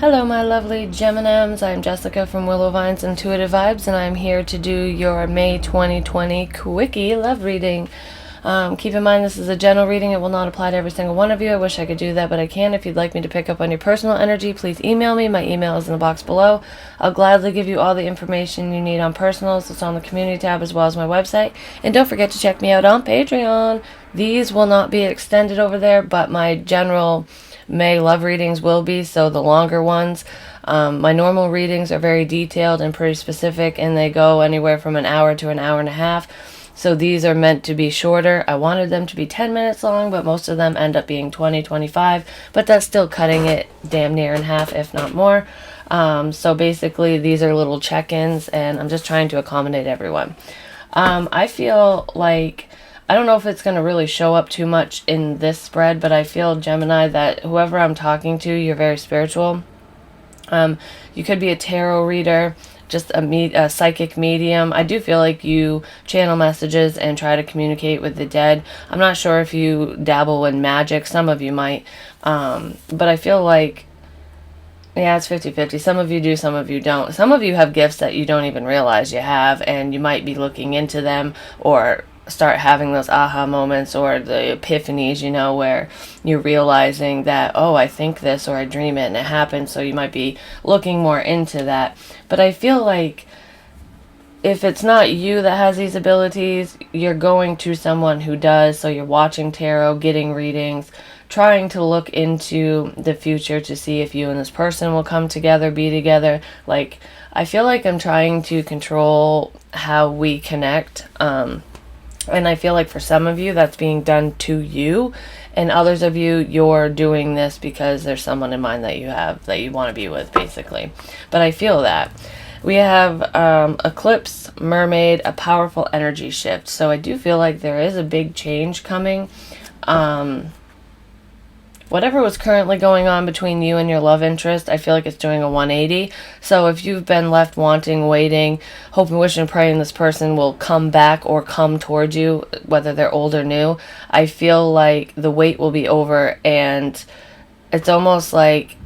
Hello, my lovely Geminems. I'm Jessica from Willow Vine's Intuitive Vibes, and I'm here to do your May 2020 Quickie Love Reading. Keep in mind, this is a general reading. It will not apply to every single one of you. I wish I could do that, but I can. If you'd like me to pick up on your personal energy, please email me. My email is in the box below. I'll gladly give you all the information you need on personals. It's on the community tab as well as my website. And don't forget to check me out on Patreon. These will not be extended over there, but my general May love readings will be, so the longer ones. My normal readings are very detailed and pretty specific, and they go anywhere from an hour to an hour and a half. So these are meant to be shorter. I wanted them to be 10 minutes long, but most of them end up being 20, 25. But that's still cutting it damn near in half, if not more. So basically, these are little check-ins, and I'm just trying to accommodate everyone. I feel like, I don't know if it's going to really show up too much in this spread, but I feel, Gemini, that whoever I'm talking to, you're very spiritual. You could be a tarot reader, just a psychic medium. I do feel like you channel messages and try to communicate with the dead. I'm not sure if you dabble in magic. Some of you might. But I feel like, yeah, it's 50-50. Some of you do, some of you don't. Some of you have gifts that you don't even realize you have, and you might be looking into them or start having those aha moments or the epiphanies, where you're realizing that, oh, I think this or I dream it and it happens. So you might be looking more into that. But I feel like if it's not you that has these abilities, you're going to someone who does. So you're watching tarot, getting readings, trying to look into the future to see if you and this person will come together, be together. Like, I feel like I'm trying to control how we connect. And I feel like for some of you, that's being done to you. And others of you, you're doing this because there's someone in mind that you have, that you want to be with, basically. But I feel that. We have eclipse, mermaid, a powerful energy shift. So I do feel like there is a big change coming. Whatever was currently going on between you and your love interest, I feel like it's doing a 180. So if you've been left wanting, waiting, hoping, wishing, praying this person will come back or come towards you, whether they're old or new, I feel like the wait will be over, and it's almost like,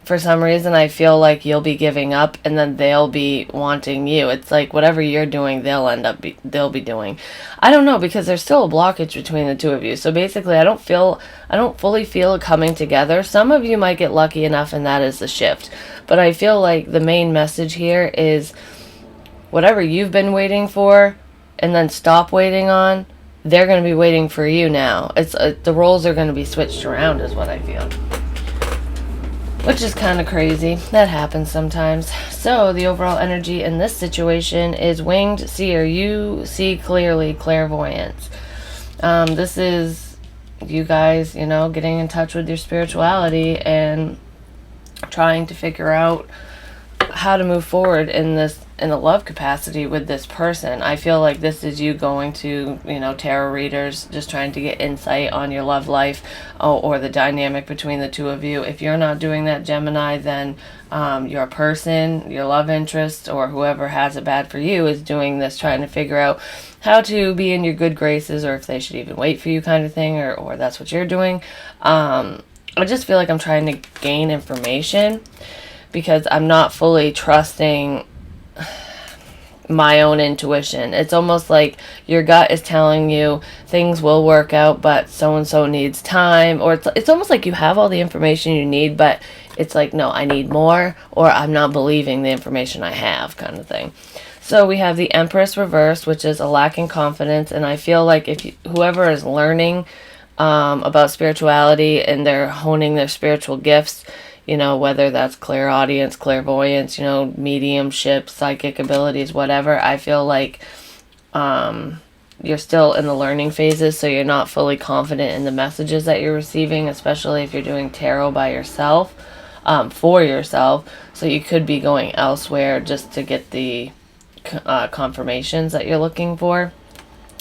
for some reason, I feel like you'll be giving up and then they'll be wanting you. It's like whatever you're doing, they'll be doing. I don't know, because there's still a blockage between the two of you. So basically, I don't fully feel it coming together. Some of you might get lucky enough, and that is the shift. But I feel like the main message here is whatever you've been waiting for and then stop waiting on, they're going to be waiting for you now. It's the roles are going to be switched around, is what I feel. Which is kind of crazy. That happens sometimes. So the overall energy in this situation is winged seer. You see clearly, clairvoyance. This is you guys, getting in touch with your spirituality and trying to figure out how to move forward in the love capacity with this person. I feel like this is you going to, tarot readers, just trying to get insight on your love life or the dynamic between the two of you. If you're not doing that, Gemini, then your person, your love interest, or whoever has it bad for you is doing this, trying to figure out how to be in your good graces, or if they should even wait for you, kind of thing, or that's what you're doing. I just feel like I'm trying to gain information, because I'm not fully trusting my own intuition. It's almost like your gut is telling you things will work out, but so-and-so needs time. Or it's almost like you have all the information you need, but it's like, no, I need more, or I'm not believing the information I have, kind of thing. So we have the Empress reverse, which is a lack in confidence. And I feel like whoever is learning about spirituality and they're honing their spiritual gifts, whether that's clairaudience, clairvoyance, mediumship, psychic abilities, whatever, I feel like you're still in the learning phases, so you're not fully confident in the messages that you're receiving, especially if you're doing tarot by yourself, for yourself. So you could be going elsewhere just to get the confirmations that you're looking for.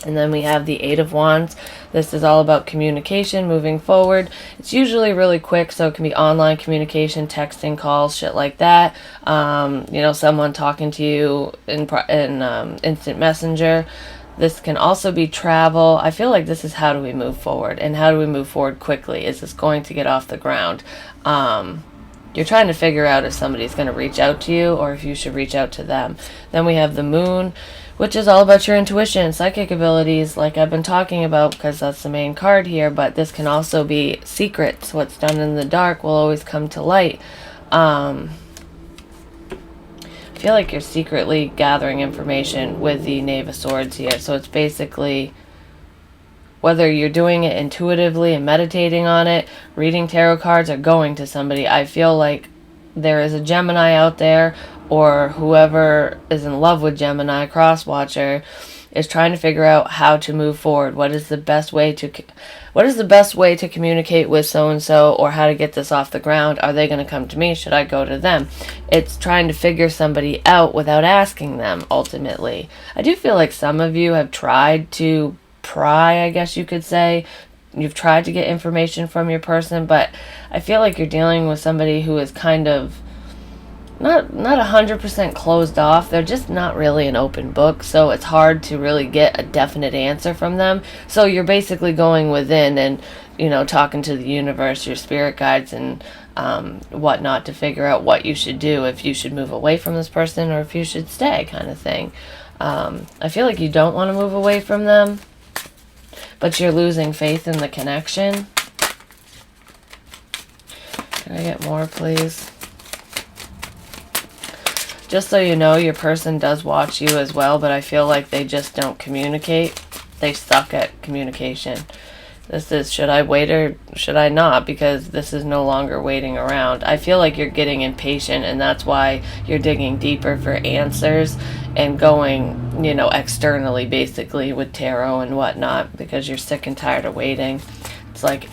And then we have the Eight of Wands. This is all about communication, moving forward. It's usually really quick, so it can be online communication, texting, calls, shit like that. Someone talking to you in instant messenger. This can also be travel. I feel like this is how do we move forward, and how do we move forward quickly? Is this going to get off the ground? You're trying to figure out if somebody's going to reach out to you or if you should reach out to them. Then we have the moon, which is all about your intuition, psychic abilities, like I've been talking about, because that's the main card here. But this can also be secrets. What's done in the dark will always come to light. I feel like you're secretly gathering information with the Knave of Swords here. So it's basically, whether you're doing it intuitively and meditating on it, reading tarot cards, or going to somebody, I feel like there is a Gemini out there, or whoever is in love with Gemini, cross-watcher, is trying to figure out how to move forward. What is the best way to communicate with so-and-so, or how to get this off the ground? Are they going to come to me? Should I go to them? It's trying to figure somebody out without asking them, ultimately. I do feel like some of you have tried to pry, I guess you could say. You've tried to get information from your person, but I feel like you're dealing with somebody who is kind of not 100% closed off. They're just not really an open book, so it's hard to really get a definite answer from them. So you're basically going within and, talking to the universe, your spirit guides, and whatnot, to figure out what you should do, if you should move away from this person or if you should stay, kind of thing. I feel like you don't want to move away from them, but you're losing faith in the connection. Can I get more, please? Just so you know, your person does watch you as well, but I feel like they just don't communicate. They suck at communication. This is, should I wait or should I not? Because this is no longer waiting around. I feel like you're getting impatient, and that's why you're digging deeper for answers and going, externally, basically, with tarot and whatnot, because you're sick and tired of waiting. It's like,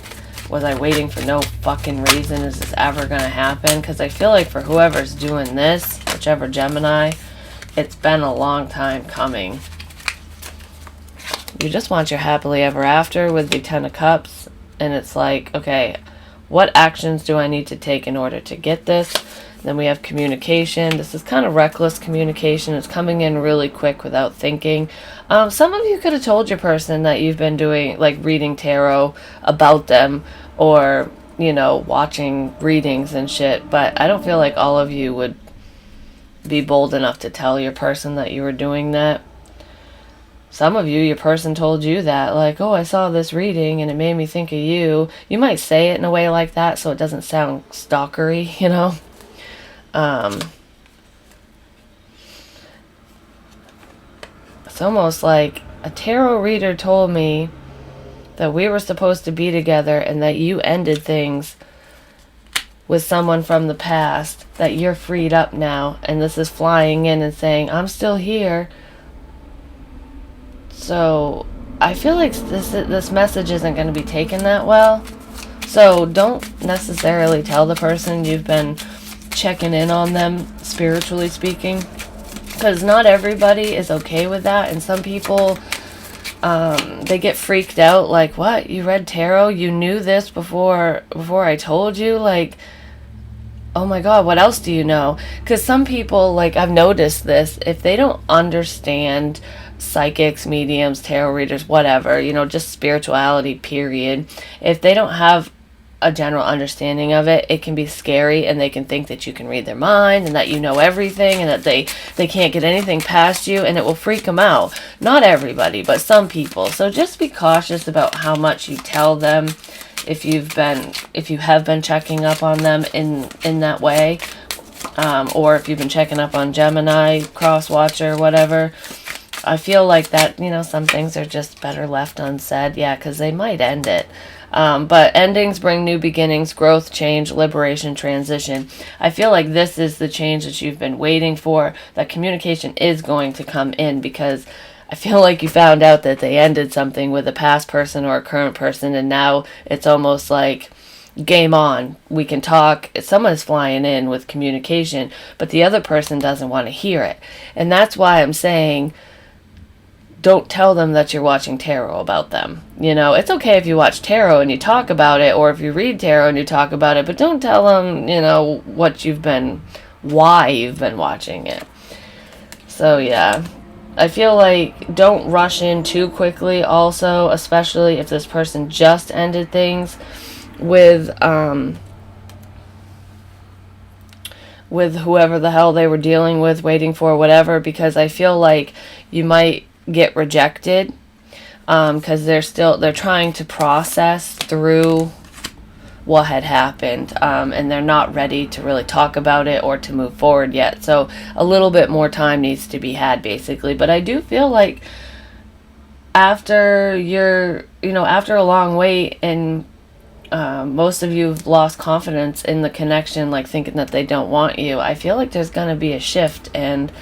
was I waiting for no fucking reason? Is this ever going to happen? Because I feel like for whoever's doing this, whichever Gemini, it's been a long time coming. You just want your happily ever after with the Ten of Cups, and it's like, okay, what actions do I need to take in order to get this? Then we have communication. This is kind of reckless communication. It's coming in really quick without thinking. Some of you could have told your person that you've been doing, like, reading tarot about them, or, watching readings and shit, but I don't feel like all of you would be bold enough to tell your person that you were doing that. Some of you, your person told you that, like, oh, I saw this reading and it made me think of you. You might say it in a way like that so it doesn't sound stalkery, It's almost like a tarot reader told me that we were supposed to be together and that you ended things with someone from the past, that you're freed up now, and this is flying in and saying, I'm still here. So I feel like this message isn't going to be taken that well. So don't necessarily tell the person you've been checking in on them, spiritually speaking, because not everybody is okay with that. And some people, they get freaked out, like, what, you read tarot, you knew this before I told you? Like, oh my god, what else do you know? Because some people, like, I've noticed this, if they don't understand psychics, mediums, tarot readers, whatever, just spirituality, period, if they don't have a general understanding of it, it can be scary, and they can think that you can read their mind and that you know everything and that they can't get anything past you, and it will freak them out. Not everybody, but some people. So just be cautious about how much you tell them if you have been checking up on them in that way, or if you've been checking up on Gemini, cross-watcher, whatever. I feel like that, some things are just better left unsaid, because they might end it. But endings bring new beginnings, growth, change, liberation, transition. I feel like this is the change that you've been waiting for. That communication is going to come in, because I feel like you found out that they ended something with a past person or a current person, and now it's almost like game on. We can talk. Someone's flying in with communication, but the other person doesn't want to hear it. And that's why I'm saying, don't tell them that you're watching tarot about them. It's okay if you watch tarot and you talk about it, or if you read tarot and you talk about it, but don't tell them, why you've been watching it. So, yeah. I feel like don't rush in too quickly also, especially if this person just ended things with, with whoever the hell they were dealing with, waiting for, whatever, because I feel like you might get rejected, because they're trying to process through what had happened, and they're not ready to really talk about it or to move forward yet. So a little bit more time needs to be had, basically. But I do feel like after after a long wait, and most of you have lost confidence in the connection, like thinking that they don't want you, I feel like there's going to be a shift, and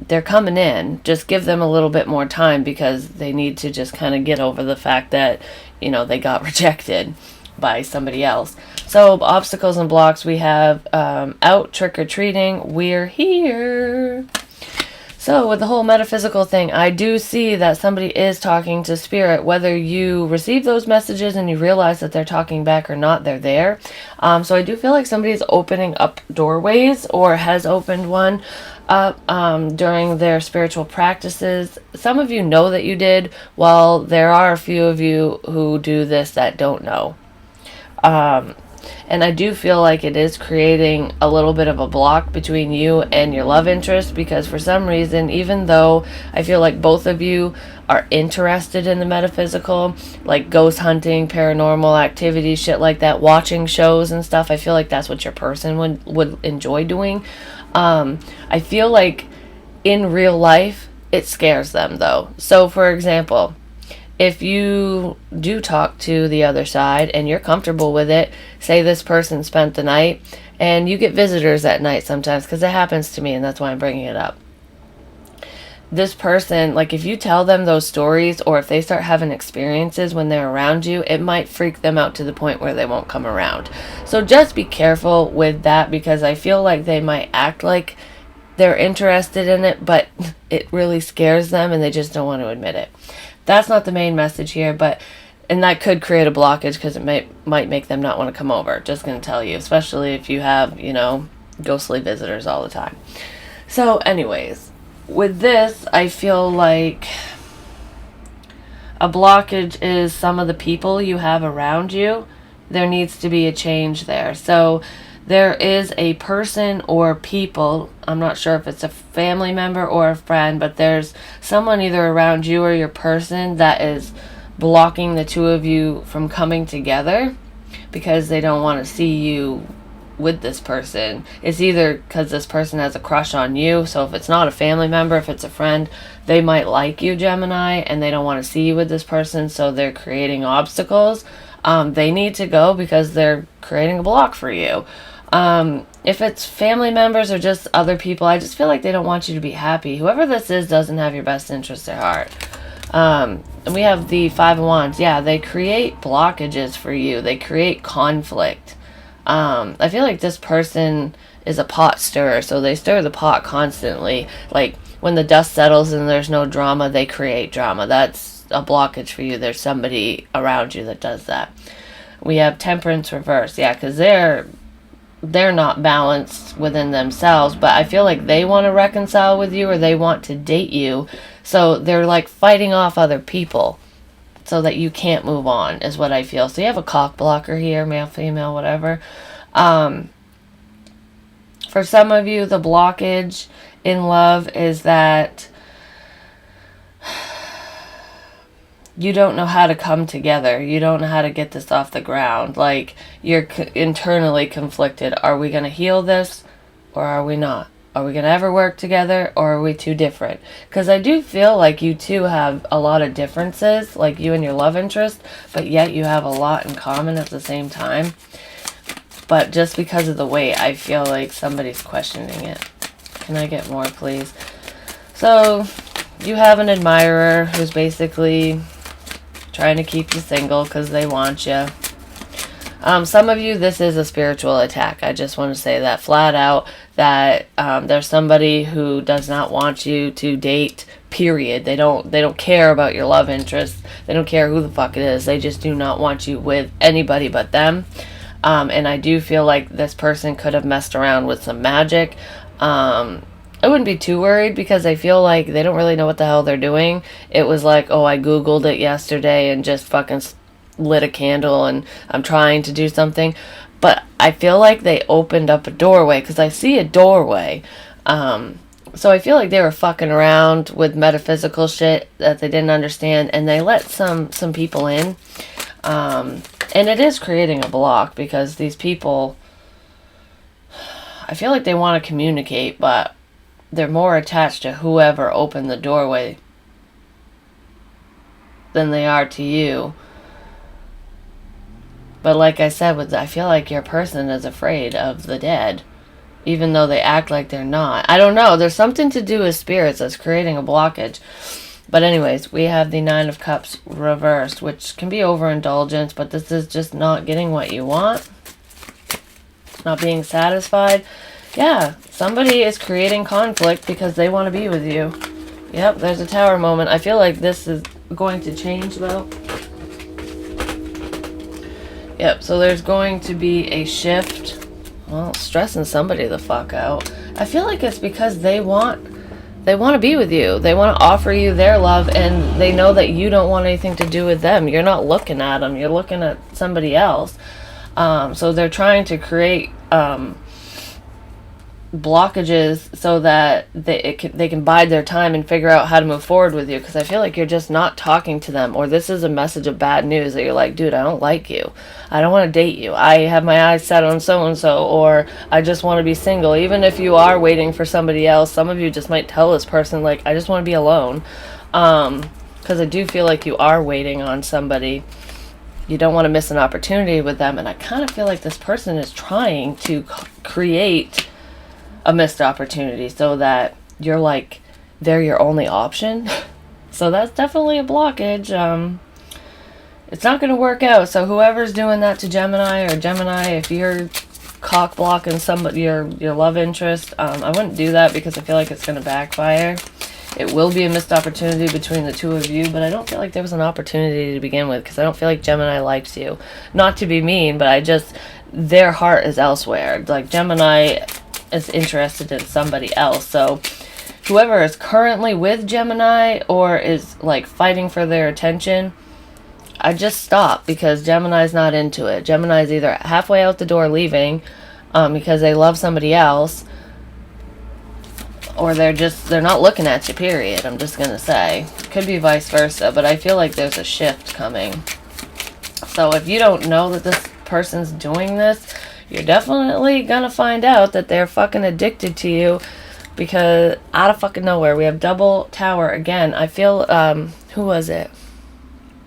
they're coming in. Just give them a little bit more time, because they need to just kind of get over the fact that, they got rejected by somebody else. So obstacles and blocks, we have out trick-or-treating, we're here. So with the whole metaphysical thing, I do see that somebody is talking to spirit. Whether you receive those messages and you realize that they're talking back or not, they're there. So I do feel like somebody's opening up doorways, or has opened one up during their spiritual practices. Some of you know that you did, while there are a few of you who do this that don't know. And I do feel like it is creating a little bit of a block between you and your love interest, because for some reason, even though I feel like both of you are interested in the metaphysical, like ghost hunting, paranormal activity, shit like that, watching shows and stuff, I feel like that's what your person would enjoy doing. I feel like in real life, it scares them though. So for example, if you do talk to the other side and you're comfortable with it, say this person spent the night, and you get visitors at night sometimes, because it happens to me, and that's why I'm bringing it up. This person, like if you tell them those stories, or if they start having experiences when they're around you, it might freak them out to the point where they won't come around. So just be careful with that, because I feel like they might act like they're interested in it, but it really scares them and they just don't want to admit it. That's not the main message here, and that could create a blockage, because it might make them not want to come over. Just going to tell you, especially if you have, ghostly visitors all the time. So anyways, with this, I feel like a blockage is some of the people you have around you. There needs to be a change there. So there is a person or people, I'm not sure if it's a family member or a friend, but there's someone either around you or your person that is blocking the two of you from coming together, because they don't want to see you with this person. It's either because this person has a crush on you. So if it's not a family member, if it's a friend, they might like you, Gemini, and they don't want to see you with this person, so they're creating obstacles. They need to go, because they're creating a block for you. If it's family members or just other people, I just feel like they don't want you to be happy. Whoever this is doesn't have your best interest at heart. And we have the Five of Wands. Yeah, they create blockages for you. They create conflict. I feel like this person is a pot stirrer, so they stir the pot constantly. Like when the dust settles and there's no drama, they create drama. That's a blockage for you. There's somebody around you that does that. We have Temperance reverse. Yeah, because they're not balanced within themselves, but I feel like they want to reconcile with you, or they want to date you, so they're like fighting off other people so that you can't move on, is what I feel. So you have a cock blocker here, male, female, whatever. For some of you, the blockage in love is that you don't know how to come together. You don't know how to get this off the ground. Like, you're internally conflicted. Are we going to heal this, or are we not? Are we going to ever work together, or are we too different? Because I do feel like you two have a lot of differences, like you and your love interest, but yet you have a lot in common at the same time. But just because of the weight, I feel like somebody's questioning it. Can I get more, please? So, you have an admirer who's basically trying to keep you single because they want you. Some of you, this is a spiritual attack. I just want to say that flat out, that there's somebody who does not want you to date, period. They don't care about your love interest. They don't care who the fuck it is. They just do not want you with anybody but them. And I do feel like this person could have messed around with some magic. I wouldn't be too worried, because I feel like they don't really know what the hell they're doing. It was like, oh, I Googled it yesterday and just fucking lit a candle and I'm trying to do something. But I feel like they opened up a doorway, because I see a doorway. So I feel like they were fucking around with metaphysical shit that they didn't understand, and they let some people in. And it is creating a block, because these people, I feel like they want to communicate, but they're more attached to whoever opened the doorway than they are to you. But like I said, I feel like your person is afraid of the dead, even though they act like they're not. I don't know. There's something to do with spirits that's creating a blockage. But anyways, we have the Nine of Cups reversed, which can be overindulgence, but this is just not getting what you want. Not being satisfied. Yeah, somebody is creating conflict because they want to be with you. Yep, there's a Tower moment. I feel like this is going to change, though. Yep, so there's going to be a shift. Well, stressing somebody the fuck out. I feel like it's because they want to be with you. They want to offer you their love, and they know that you don't want anything to do with them. You're not looking at them. You're looking at somebody else. So they're trying to create blockages so that they can bide their time and figure out how to move forward with you, because I feel like you're just not talking to them, or this is a message of bad news that you're like, dude, I don't like you, I don't want to date you, I have my eyes set on so and so, or I just want to be single. Even if you are waiting for somebody else, some of you just might tell this person, like, I just want to be alone, because I do feel like you are waiting on somebody. You don't want to miss an opportunity with them, and I kind of feel like this person is trying to create a missed opportunity so that you're like, they're your only option. So that's definitely a blockage. It's not going to work out. So whoever's doing that to Gemini, if you're cock blocking somebody, your love interest, I wouldn't do that, because I feel like it's going to backfire. It will be a missed opportunity between the two of you, but I don't feel like there was an opportunity to begin with, because I don't feel like Gemini likes you. Not to be mean, but their heart is elsewhere. Like, Gemini is interested in somebody else. So whoever is currently with Gemini or is like fighting for their attention, I just stop, because Gemini's not into it. Gemini's either halfway out the door leaving because they love somebody else, or they're not looking at you, period. I'm just gonna say. Could be vice versa, but I feel like there's a shift coming. So if you don't know that this person's doing this, you're definitely gonna find out that they're fucking addicted to you, because out of fucking nowhere, we have double Tower again. I feel, who was it?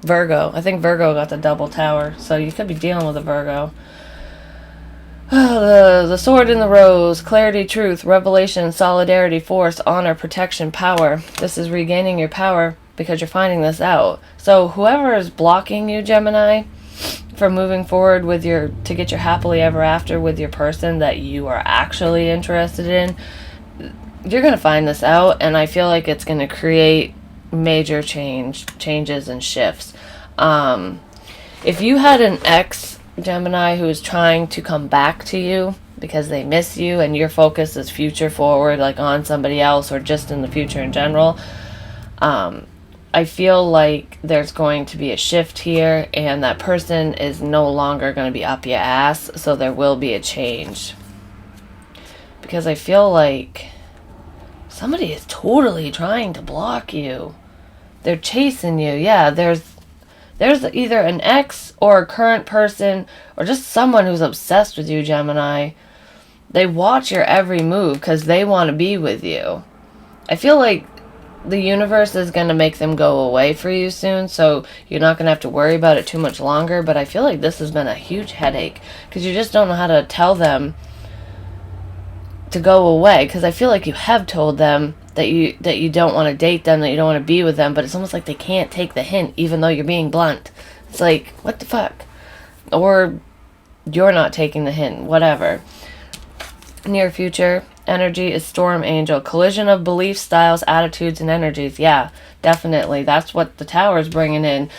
Virgo. I think Virgo got the double Tower, so you could be dealing with a Virgo. The Sword in the Rose, clarity, truth, revelation, solidarity, force, honor, protection, power. This is regaining your power because you're finding this out. So whoever is blocking you, Gemini, from moving forward to get your happily ever after with your person that you are actually interested in, you're going to find this out, and I feel like it's going to create major changes and shifts. If you had an ex, Gemini, who is trying to come back to you because they miss you and your focus is future forward, like on somebody else or just in the future in general, I feel like there's going to be a shift here, and that person is no longer going to be up your ass, so there will be a change. Because I feel like somebody is totally trying to block you. They're chasing you. Yeah, there's either an ex or a current person or just someone who's obsessed with you, Gemini. They watch your every move because they want to be with you. I feel like the universe is going to make them go away for you soon, so you're not going to have to worry about it too much longer, but I feel like this has been a huge headache because you just don't know how to tell them to go away, because I feel like you have told them that you don't want to date them, that you don't want to be with them, but it's almost like they can't take the hint even though you're being blunt. It's like, what the fuck? Or you're not taking the hint, whatever. Near future energy is Storm Angel. Collision of beliefs, styles, attitudes, and energies. Yeah, definitely. That's what the Tower is bringing in,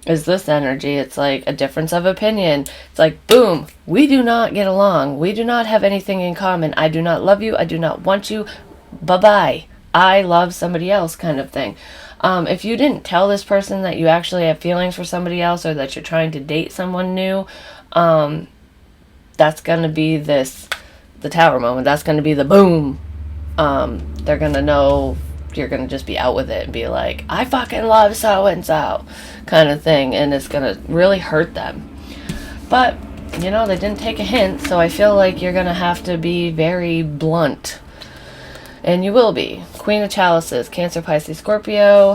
is this energy. It's like a difference of opinion. It's like, boom, we do not get along. We do not have anything in common. I do not love you. I do not want you. Bye-bye. I love somebody else, kind of thing. If you didn't tell this person that you actually have feelings for somebody else or that you're trying to date someone new, that's going to be the tower moment. That's going to be the boom. They're going to know you're going to just be out with it and be like, I fucking love so-and-so kind of thing. And it's going to really hurt them. But, they didn't take a hint. So I feel like you're going to have to be very blunt. And you will be. Queen of Chalices, Cancer, Pisces, Scorpio.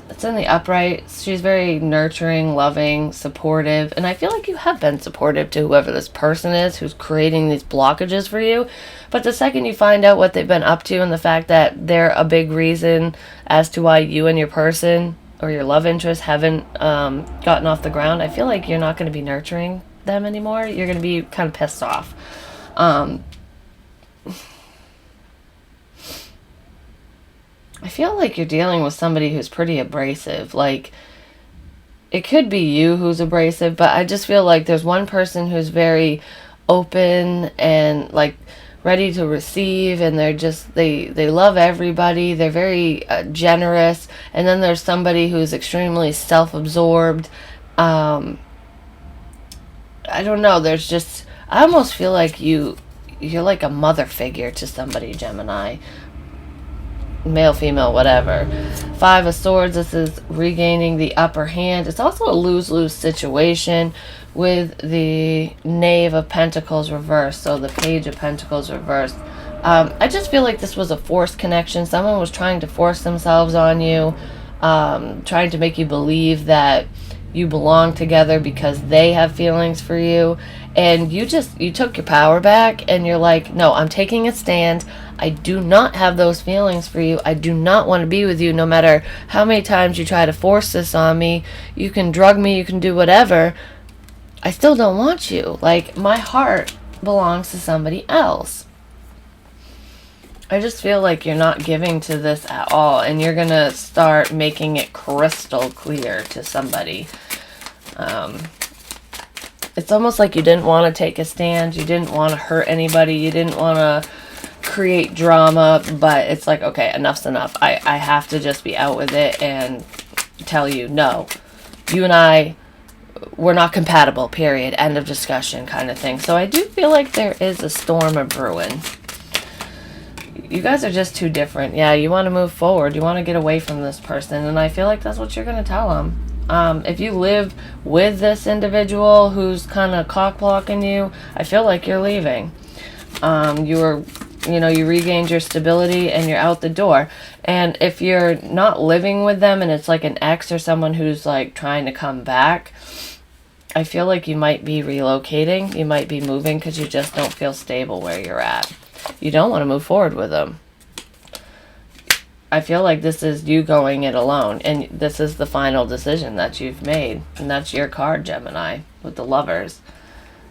It's in the upright. She's very nurturing, loving, supportive. And I feel like you have been supportive to whoever this person is who's creating these blockages for you. But the second you find out what they've been up to and the fact that they're a big reason as to why you and your person or your love interest haven't gotten off the ground, I feel like you're not going to be nurturing them anymore. You're going to be kind of pissed off. I feel like you're dealing with somebody who's pretty abrasive. Like, it could be you who's abrasive, but I just feel like there's one person who's very open and, like, ready to receive, and they love everybody. They're very generous. And then there's somebody who's extremely self-absorbed. I don't know. I almost feel like you're like a mother figure to somebody, Gemini. Male, female, whatever. 5 of Swords, this is regaining the upper hand. It's also a lose-lose situation with the Knave of Pentacles reversed, so the Page of Pentacles reversed. I just feel like this was a forced connection. Someone was trying to force themselves on you, trying to make you believe that you belong together because they have feelings for you, and you took your power back and you're like, no, I'm taking a stand. I do not have those feelings for you. I do not want to be with you no matter how many times you try to force this on me. You can drug me, you can do whatever. I still don't want you. Like, my heart belongs to somebody else. I just feel like you're not giving to this at all, and you're going to start making it crystal clear to somebody. It's almost like you didn't want to take a stand. You didn't want to hurt anybody. You didn't want to create drama, but it's like, okay, enough's enough. I have to just be out with it and tell you, no, you and we're not compatible, period, end of discussion kind of thing. So I do feel like there is a storm of brewing. You guys are just too different. Yeah, you want to move forward. You want to get away from this person, and I feel like that's what you're going to tell them. If you live with this individual who's kind of cock-blocking you, I feel like you're leaving. You regained your stability and you're out the door. And if you're not living with them and it's like an ex or someone who's like trying to come back, I feel like you might be relocating. You might be moving because you just don't feel stable where you're at. You don't want to move forward with them. I feel like this is you going it alone, and this is the final decision that you've made, and that's your card, Gemini, with the Lovers.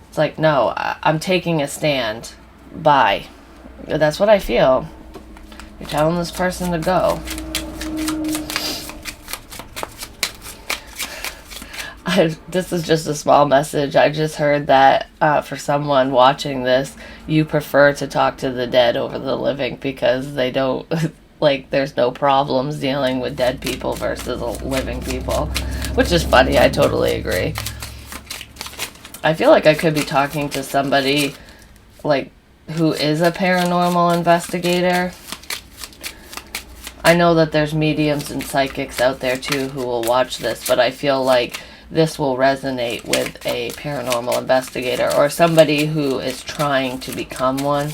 It's like, no, I'm taking a stand. Bye. That's what I feel. You're telling this person to go. This is just a small message. I just heard that for someone watching this, you prefer to talk to the dead over the living because they don't, like, there's no problems dealing with dead people versus living people, which is funny. I totally agree. I feel like I could be talking to somebody, like, who is a paranormal investigator. I know that there's mediums and psychics out there too who will watch this, but I feel like this will resonate with a paranormal investigator or somebody who is trying to become one.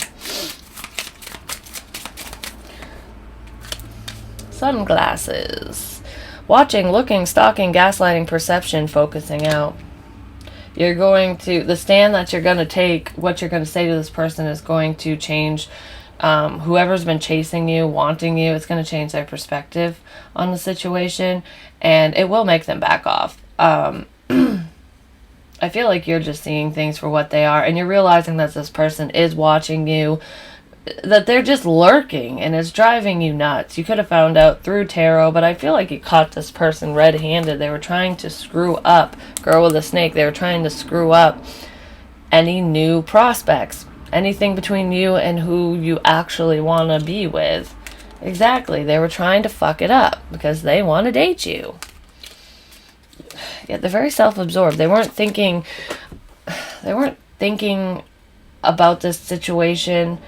Sunglasses. Watching, looking, stalking, gaslighting, perception, focusing out. You're going to, the stand that you're going to take, what you're going to say to this person is going to change. Whoever's been chasing you, wanting you, it's going to change their perspective on the situation, and it will make them back off. I feel like you're just seeing things for what they are, and you're realizing that this person is watching you, that they're just lurking, and it's driving you nuts. You could have found out through tarot, but I feel like you caught this person red-handed. They were trying to screw up, girl with a snake, they were trying to screw up any new prospects, anything between you and who you actually want to be with. Exactly, they were trying to fuck it up because they want to date you. Yeah, they're very self-absorbed. They weren't thinking about this situation.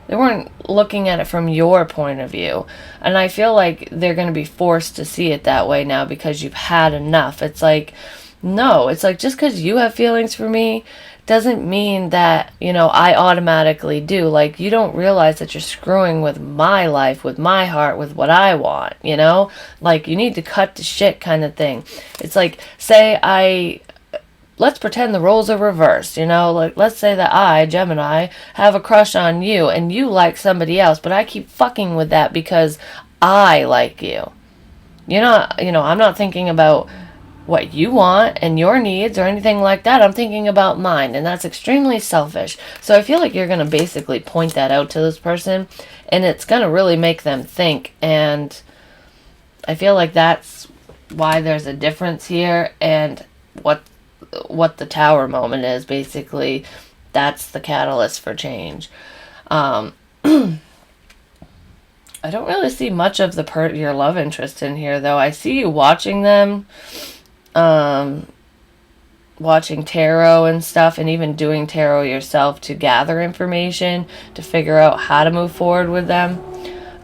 They weren't looking at it from your point of view. And I feel like they're going to be forced to see it that way now because you've had enough. It's like, no, it's like just because you have feelings for me doesn't mean that, I automatically do. Like, you don't realize that you're screwing with my life, with my heart, with what I want, Like, you need to cut the shit kind of thing. It's like, let's pretend the roles are reversed, Like, let's say that I, Gemini, have a crush on you and you like somebody else, but I keep fucking with that because I like you. I'm not thinking about what you want and your needs or anything like that. I'm thinking about mine, and that's extremely selfish. So I feel like you're going to basically point that out to this person, and it's going to really make them think, and I feel like that's why there's a difference here, and what the tower moment is. Basically, that's the catalyst for change. I don't really see much of your love interest in here, though. I see you watching them, watching tarot and stuff, and even doing tarot yourself to gather information to figure out how to move forward with them.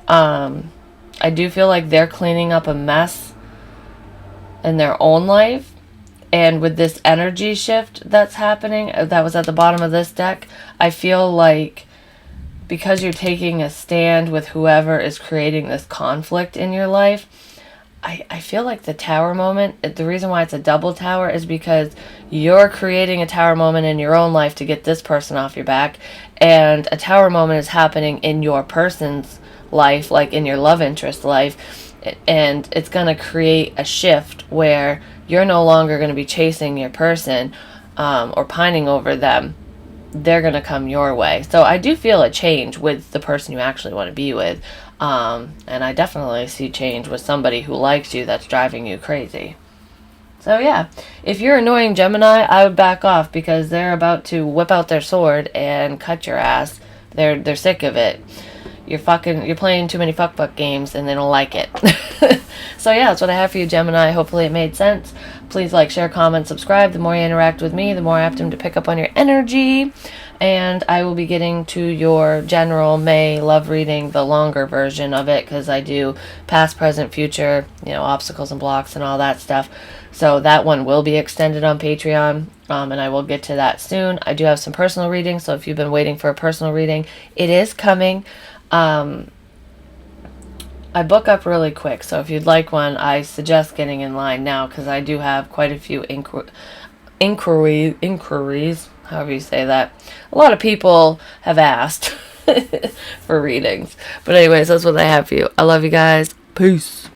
I do feel like they're cleaning up a mess in their own life. And with this energy shift that's happening, that was at the bottom of this deck, I feel like because you're taking a stand with whoever is creating this conflict in your life, I feel like the tower moment, the reason why it's a double tower is because you're creating a tower moment in your own life to get this person off your back, and a tower moment is happening in your person's life, like in your love interest life, and it's going to create a shift where you're no longer going to be chasing your person or pining over them. They're going to come your way. So I do feel a change with the person you actually want to be with. And I definitely see change with somebody who likes you that's driving you crazy. So yeah, if you're annoying Gemini, I would back off because they're about to whip out their sword and cut your ass. They're sick of it. You're playing too many fuck games and they don't like it. So yeah, that's what I have for you, Gemini. Hopefully it made sense. Please like, share, comment, subscribe. The more you interact with me, the more apt I am to pick up on your energy. And I will be getting to your general May love reading, the longer version of it, because I do past, present, future, obstacles and blocks and all that stuff. So that one will be extended on Patreon, and I will get to that soon. I do have some personal readings, so if you've been waiting for a personal reading, it is coming. I book up really quick, so if you'd like one, I suggest getting in line now because I do have quite a few inquiries, however you say that. A lot of people have asked for readings. But anyways, that's what I have for you. I love you guys. Peace.